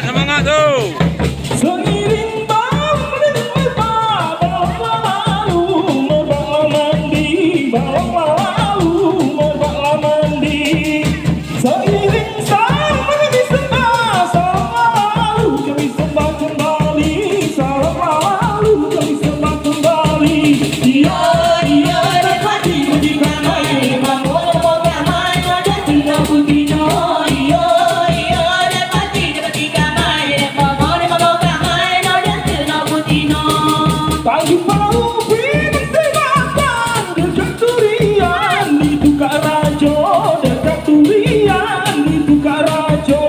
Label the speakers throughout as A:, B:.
A: semangat tuh.
B: Seiring bang bawa lalu merbak mandi, bawa lalu merbak mandi. Seiring salam disembah, salam lalu kami sembah kembali, salam lalu kami sembah kembali. Iya iya repati budikan mai, bangun moga mai ada tinggal bukino. Iya iya repati budikan mai, bangun moga mai ada tinggal bukino. Pagi mau pindah selatan dekat durian di tukar rajo, dekat durian di tukar rajo.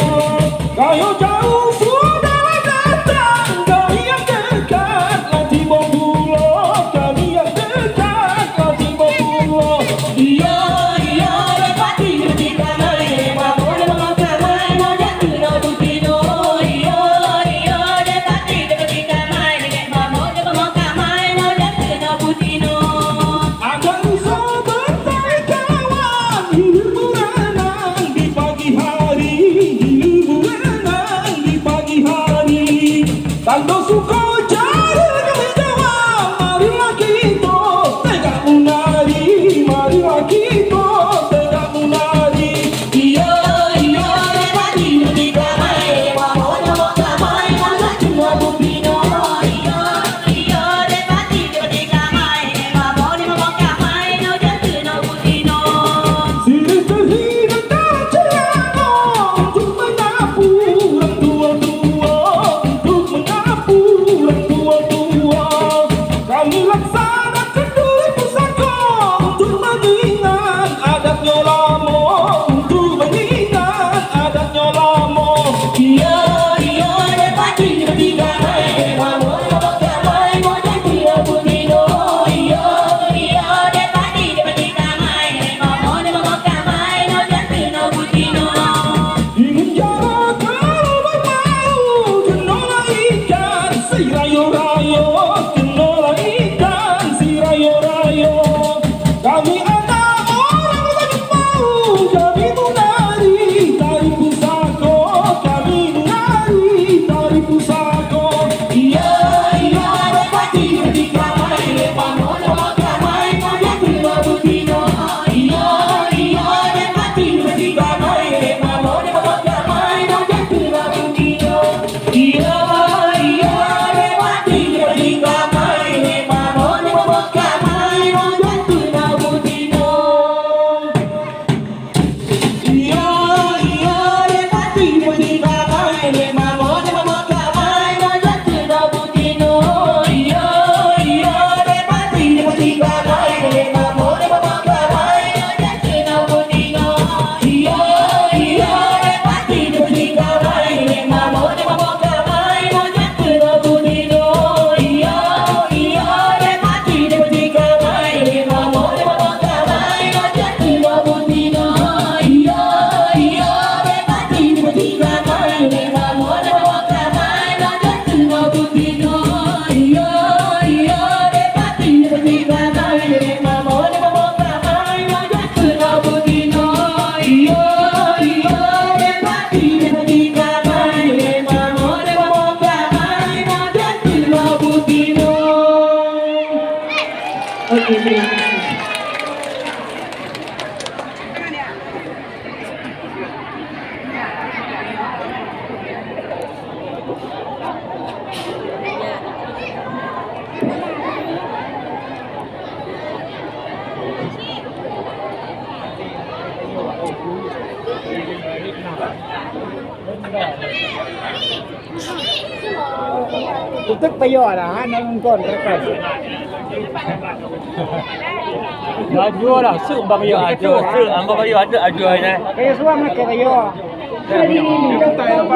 B: Kayo jauh sudah datang, kami yang dekat lagi Bengkulu, kami yang dekat lagi Bengkulu. Iya iya repati budikan mai, bangun moga mai ada tinggal bukino. Iya iya repati budikan mai, bangun moga mai ada tinggal bukino. Akan sebentar kawan, hilir berenang di pagi hari, hilir berenang di pagi hari. Tando suka cari kami jawab, marilah kita tegak menari, marilah kita tegak menari. Iya iya repati budikan mai, bangun moga mai ada tinggal bukino. Iya iya repati budikan mai, bangun moga mai ada tinggal bukino. Sirih terhidup dalam celana untuk menyapu orang tua-tua, untuk menyapu orang tua-tua. Kami laksanakan duri pusaka untuk mengingat adatnya lama, untuk mengingat adatnya lama. Iya iya repati budikan mai, bangun moga mai ada tinggal bukino. Iya iya repati budikan mai, bangun moga mai ada tinggal bukino. Ingin jaga kalau bermau, kenola ikan si rayo-rayo, kenola ikan si rayo-rayo. Kami anak orang Tanjung Bau, kami menari tari pusaka, kami menari tari pusaka. Iya iya repati budikan mai, bangun moga mai ada tinggal bukino. Iya iya repati budikan mai, bangun moga mai ada tinggal bukino. Iya iya repati budikan mai, bangun moga mai ada tinggal bukino. Iya iya repati budikan mai, bangun moga mai ada tinggal bukino. Iya iya repati budikan mai, bangun moga mai ada tinggal bukino. Iya iya repati budikan mai, bangun moga mai ada tinggal bukino. Iya iya repati budikan mai, bangun moga mai ada tinggal bukino. Iya iya repati budikan mai, bangun moga mai ada tinggal bukino. Iya iya repati budikan mai, bangun moga mai ada tinggal bukino. Iya iya repati budikan mai, bangun moga mai ada tinggal bukino. Oke, terima kasih.
C: Tức bây giờ là nó còn cái cảnh
A: Ajuh lah, suk bagi ajuh, suk amba bagi ada ajuh ni.
C: cái số mà cái bây giờ
B: Kita yang